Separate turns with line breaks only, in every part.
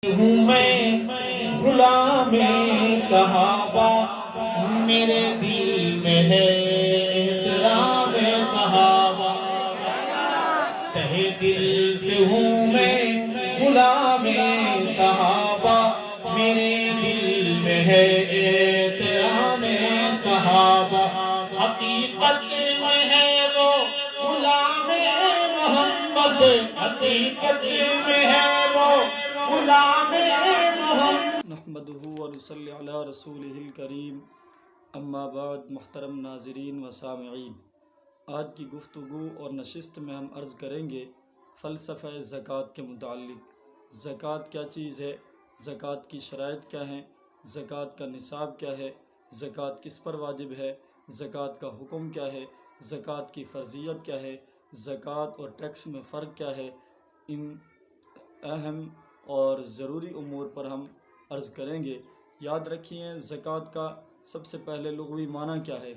ہوں میں غلام صحابہ، میرے دل میں ہے احترام صحابہ، تہہ دل سے ہوں میں غلام صحابہ، میرے دل میں ہے احترام صحابہ، حقیقت میں ہے وہ غلام محمد، حقیقت میں ہے وہ غلام محمد۔
نحمدہ ونصلی علی رسولہ الکریم، اما بعد۔ محترم ناظرین و سامعین، آج کی گفتگو اور نشست میں ہم عرض کریں گے فلسفہ زکوٰۃ کے متعلق۔ زکوٰۃ کیا چیز ہے؟ زکوٰۃ کی شرائط کیا ہیں؟ زکوٰۃ کا نصاب کیا ہے؟ زکوٰۃ کس پر واجب ہے؟ زکوٰۃ کا حکم کیا ہے؟ زکوٰۃ کی فرضیت کیا ہے؟ زکوٰۃ اور ٹیکس میں فرق کیا ہے؟ ان اہم اور ضروری امور پر ہم عرض کریں گے۔ یاد رکھیے، زکوٰۃ کا سب سے پہلے لغوی معنی کیا ہے؟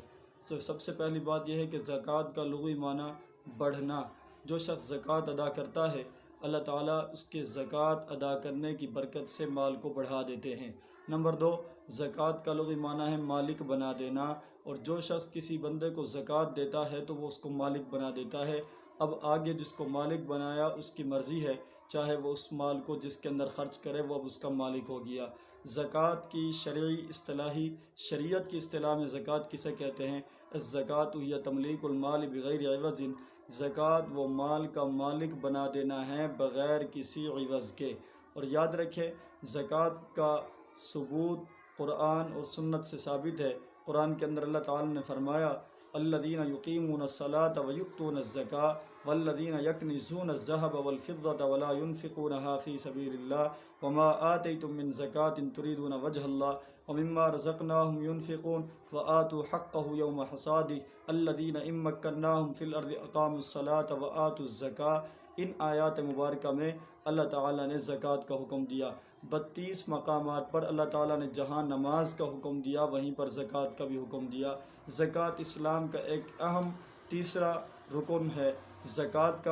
سب سے پہلی بات یہ ہے کہ زکوٰۃ کا لغوی معنی بڑھنا۔ جو شخص زکوٰۃ ادا کرتا ہے، اللہ تعالیٰ اس کے زکوٰۃ ادا کرنے کی برکت سے مال کو بڑھا دیتے ہیں۔ نمبر 2، زکوٰۃ کا لغوی معنی ہے مالک بنا دینا، اور جو شخص کسی بندے کو زکوٰۃ دیتا ہے تو وہ اس کو مالک بنا دیتا ہے۔ اب آگے جس کو مالک بنایا اس کی مرضی ہے، چاہے وہ اس مال کو جس کے اندر خرچ کرے وہ اب اس کا مالک ہو گیا۔ زکوٰۃ کی شرعی اصطلاحی شریعت کی اصطلاح میں زکوٰۃ کسے کہتے ہیں؟ الزکوٰۃ ہی تملیک المال بغیر عوض۔ زکوٰۃ وہ مال کا مالک بنا دینا ہے بغیر کسی عوض کے۔ اور یاد رکھیں، زکوٰۃ کا ثبوت قرآن اور سنت سے ثابت ہے۔ قرآن کے اندر اللہ تعالیٰ نے فرمایا، الذین یقیمون الصلاۃ ویؤتون الزکاۃ والذین یکنزون الذھب والفضة ولا ينفقونها فی سبیل اللہ وما آتیتم من زکاۃ تریدون وجہ اللہ ومما رزقناہم ينفقون وآتوا حقہ یوم حصادہ الذین ان مکناہم فی الارض اقاموا الصلاۃ وآتوا الزکاۃ۔ ان آیات مبارکہ میں اللہ تعالیٰ نے زکوٰۃ کا حکم دیا۔ 32 مقامات پر اللہ تعالیٰ نے جہاں نماز کا حکم دیا وہیں پر زکوٰۃ کا بھی حکم دیا۔ زکوٰۃ اسلام کا ایک اہم تیسرا رکن ہے۔ زکوٰۃ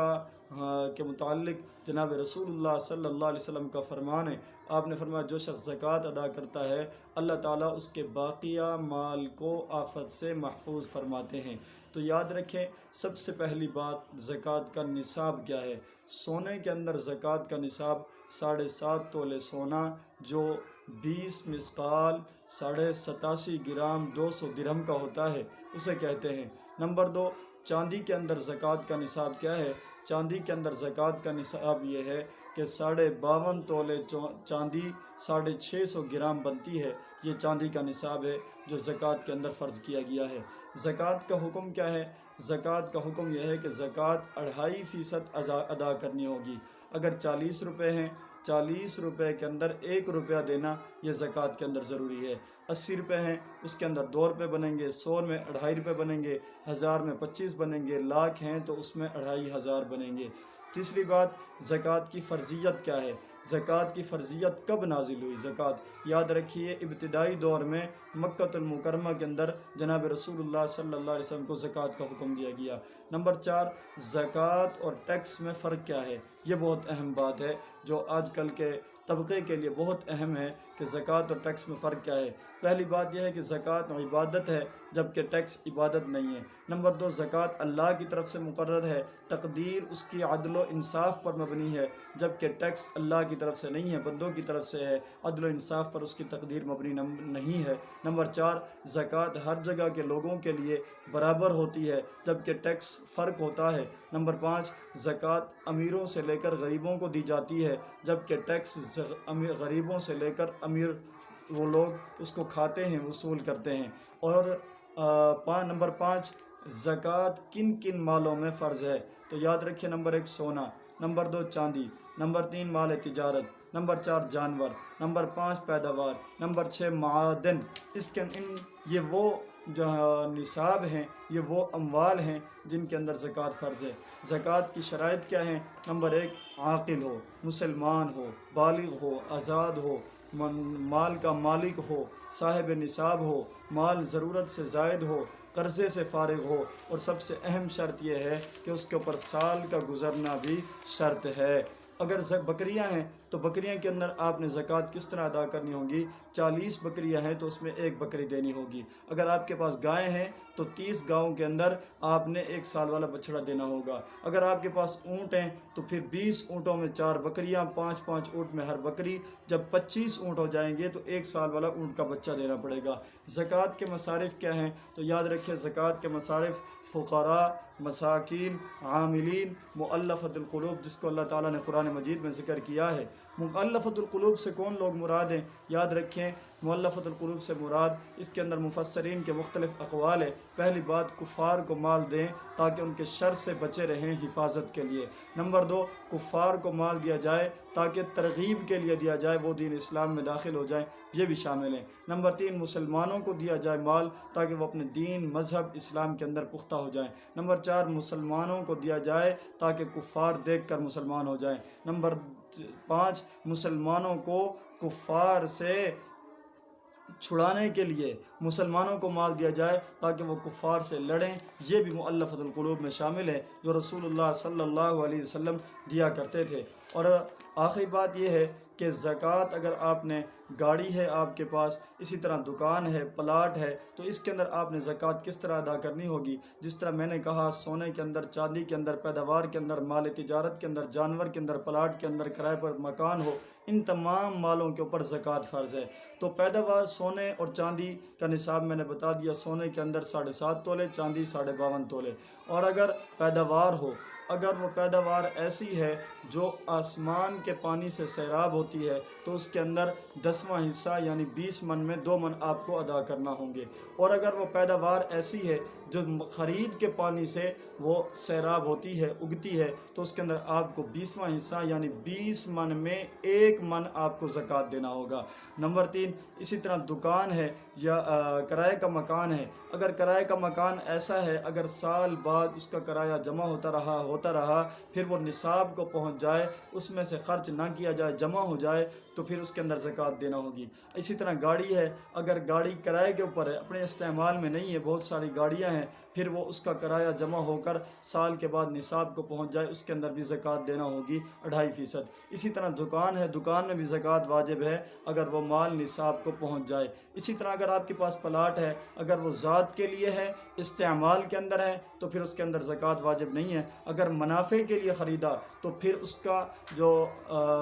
کے متعلق جناب رسول اللہ صلی اللہ علیہ وسلم کا فرمان ہے، آپ نے فرمایا جو شخص زکوٰۃ ادا کرتا ہے اللہ تعالیٰ اس کے باقیہ مال کو آفت سے محفوظ فرماتے ہیں۔ تو یاد رکھیں، سب سے پہلی بات زکوٰۃ کا نصاب کیا ہے۔ سونے کے اندر زکوٰۃ کا نصاب 7.5 تولے سونا، جو 20 مثقال 87.5 گرام 200 درہم کا ہوتا ہے، اسے کہتے ہیں۔ نمبر 2، چاندی کے اندر زکوٰۃ کا نصاب کیا ہے؟ چاندی کے اندر زکوٰۃ کا نصاب یہ ہے کہ 52.5 تولے چاندی 650 گرام بنتی ہے۔ یہ چاندی کا نصاب ہے جو زکوٰۃ کے اندر فرض کیا گیا ہے۔ زکوٰۃ کا حکم کیا ہے؟ زکوٰۃ کا حکم یہ ہے کہ زکوٰۃ 2.5% ادا کرنی ہوگی۔ اگر 40 روپے ہیں، 40 روپے کے اندر 1 روپیہ دینا یہ زکوٰۃ کے اندر ضروری ہے۔ 80 روپے ہیں، اس کے اندر 2 روپے بنیں گے، 100 میں 2.5 روپے بنیں گے، 1000 میں 25 بنیں گے، لاکھ ہیں تو اس میں 2500 بنیں گے۔ تیسری بات، زکوٰۃ کی فرضیت کیا ہے؟ زکوٰۃ کی فرضیت کب نازل ہوئی؟ زکوٰۃ یاد رکھیے، ابتدائی دور میں مکۃ المکرمہ کے اندر جناب رسول اللہ صلی اللہ علیہ وسلم کو زکوٰۃ کا حکم دیا گیا۔ نمبر 4، زکوٰۃ اور ٹیکس میں فرق کیا ہے؟ یہ بہت اہم بات ہے جو آج کل کے طبقے کے لیے بہت اہم ہے کہ زکوٰۃ اور ٹیکس میں فرق کیا ہے۔ پہلی بات یہ ہے کہ زکوٰۃ عبادت ہے جبکہ ٹیکس عبادت نہیں ہے۔ نمبر 2، زکوٰۃ اللہ کی طرف سے مقرر ہے، تقدیر اس کی عدل و انصاف پر مبنی ہے، جبکہ ٹیکس اللہ کی طرف سے نہیں ہے، بندوں کی طرف سے ہے، عدل و انصاف پر اس کی تقدیر مبنی نہیں ہے۔ نمبر 4، زکوٰۃ ہر جگہ کے لوگوں کے لیے برابر ہوتی ہے جبکہ ٹیکس فرق ہوتا ہے۔ نمبر 5، زکوٰۃ امیروں سے لے کر غریبوں کو دی جاتی ہے جبکہ ٹیکس غریبوں سے لے کر امیر وہ لوگ اس کو کھاتے ہیں، وصول کرتے ہیں۔ اور نمبر 5، زکوٰۃ کن کن مالوں میں فرض ہے؟ تو یاد رکھیے، نمبر 1 سونا، نمبر 2 چاندی، نمبر 3 مال تجارت، نمبر 4 جانور، نمبر 5 پیداوار، نمبر 6 معادن۔ یہ وہ جو نصاب ہیں، یہ وہ اموال ہیں جن کے اندر زکوٰۃ فرض ہے۔ زکوٰۃ کی شرائط کیا ہیں؟ نمبر 1 عاقل ہو، مسلمان ہو، بالغ ہو، آزاد ہو، مال کا مالک ہو، صاحب نصاب ہو، مال ضرورت سے زائد ہو، قرضے سے فارغ ہو، اور سب سے اہم شرط یہ ہے کہ اس کے اوپر سال کا گزرنا بھی شرط ہے۔ اگر بکریاں ہیں تو بکریاں کے اندر آپ نے زکوٰۃ کس طرح ادا کرنی ہوگی؟ 40 بکریاں ہیں تو اس میں 1 بکری دینی ہوگی۔ اگر آپ کے پاس گائے ہیں تو 30 گاؤں کے اندر آپ نے 1 سال والا بچڑا دینا ہوگا۔ اگر آپ کے پاس اونٹ ہیں تو پھر 20 اونٹوں میں 4 بکریاں، 5 اونٹ میں ہر بکری، جب 25 اونٹ ہو جائیں گے تو 1 سال والا اونٹ کا بچہ دینا پڑے گا۔ زکوٰۃ کے مصارف کیا ہیں؟ تو یاد رکھیں زکوٰۃ کے مصارف فقراء، مساکین، عاملین، مؤلفۃ القلوب، جس کو اللہ تعالیٰ نے قرآن مجید میں ذکر کیا ہے۔ مؤلفۃ القلوب سے کون لوگ مراد ہیں؟ یاد رکھیں مؤلفۃ القلوب سے مراد، اس کے اندر مفسرین کے مختلف اقوال ہیں۔ پہلی بات، کفار کو مال دیں تاکہ ان کے شر سے بچے رہیں حفاظت کے لیے۔ نمبر 2، کفار کو مال دیا جائے تاکہ ترغیب کے لیے دیا جائے، وہ دین اسلام میں داخل ہو جائیں، یہ بھی شامل ہیں۔ نمبر 3، مسلمانوں کو دیا جائے مال تاکہ وہ اپنے دین، مذہب، اسلام کے اندر پختہ ہو جائیں۔ نمبر 4، مسلمانوں کو دیا جائے تاکہ کفار دیکھ کر مسلمان ہو جائیں۔ نمبر 5، مسلمانوں کو کفار سے چھڑانے کے لیے مسلمانوں کو مال دیا جائے تاکہ وہ کفار سے لڑیں، یہ بھی مؤلفۃ القلوب میں شامل ہے جو رسول اللہ صلی اللہ علیہ وسلم دیا کرتے تھے۔ اور آخری بات یہ ہے کہ زکوٰۃ، اگر آپ نے گاڑی ہے آپ کے پاس، اسی طرح دکان ہے، پلاٹ ہے، تو اس کے اندر آپ نے زکوٰۃ کس طرح ادا کرنی ہوگی؟ جس طرح میں نے کہا، سونے کے اندر، چاندی کے اندر، پیداوار کے اندر، مال تجارت کے اندر، جانور کے اندر، پلاٹ کے اندر، کرائے پر مکان ہو، ان تمام مالوں کے اوپر زکوٰۃ فرض ہے۔ تو پیداوار سونے اور چاندی کا نصاب میں نے بتا دیا، سونے کے اندر 7.5 تولے، چاندی 52.5 تولے۔ اور اگر پیداوار ہو، اگر وہ پیداوار ایسی ہے جو آسمان کے پانی سے سیراب ہوتی ہے تو اس کے اندر 10واں حصہ یعنی 20 من میں 2 من آپ کو ادا کرنا ہوں گے۔ اور اگر وہ پیداوار ایسی ہے جو خرید کے پانی سے وہ سیراب ہوتی ہے، اگتی ہے، تو اس کے اندر آپ کو 20واں حصہ یعنی 20 من میں 1 من آپ کو زکوٰۃ دینا ہوگا۔ نمبر 3، اسی طرح دکان ہے یا کرائے کا مکان ہے، اگر کرائے کا مکان ایسا ہے اگر سال بعد اس کا کرایہ جمع ہوتا رہا پھر وہ نصاب کو پہنچ جائے، اس میں سے خرچ نہ کیا جائے، جمع ہو جائے، تو پھر اس کے اندر زکوٰۃ دینا ہوگی۔ اسی طرح گاڑی ہے، اگر گاڑی کرائے کے اوپر ہے، اپنے استعمال میں نہیں ہے، بہت ساری گاڑیاں ہیں، پھر وہ اس کا کرایہ جمع ہو کر سال کے بعد نصاب کو پہنچ جائے، اس کے اندر بھی زکوٰۃ دینا ہوگی 2.5%۔ اسی طرح دکان ہے، دکان میں بھی زکوٰۃ واجب ہے اگر وہ مال نصاب کو پہنچ جائے۔ اسی طرح اگر آپ کے پاس پلاٹ ہے، اگر وہ ذات کے لیے ہے، استعمال کے اندر ہے، تو پھر اس کے اندر زکوٰۃ واجب نہیں ہے۔ اگر منافع کے لیے خریدا تو پھر اس کا جو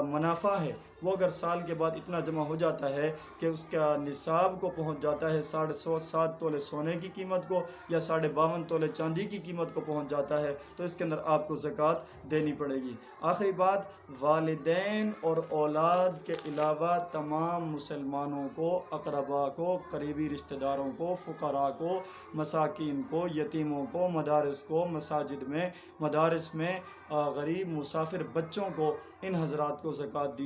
منافع ہے وہ اگر سال کے بعد اتنا جمع ہو جاتا ہے کہ اس کا نصاب کو پہنچ جاتا ہے 7.5 تولے سونے کی قیمت کو یا 52.5 تولے چاندی کی قیمت کو پہنچ جاتا ہے، تو اس کے اندر آپ کو زکوٰۃ دینی پڑے گی۔ آخری بات، والدین اور اولاد کے علاوہ تمام مسلمانوں کو، اقربا کو، قریبی رشتہ داروں کو، فقراء کو، مساکین کو، یتیموں کو، مدارس کو، مساجد میں، مدارس میں غریب مسافر بچوں کو، ان حضرات کو زکوٰۃ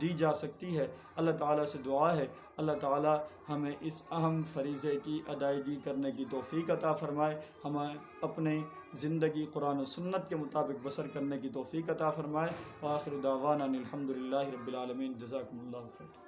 دی جا سکتی ہے۔ اللہ تعالیٰ سے دعا ہے اللہ تعالیٰ ہمیں اس اہم فریضے کی ادائیگی کرنے کی توفیق عطا فرمائے، ہمیں اپنے زندگی قرآن و سنت کے مطابق بسر کرنے کی توفیق عطا فرمائے۔ وآخر دعوانا الحمدللہ رب العالمین۔ جزاکم اللہ خیر۔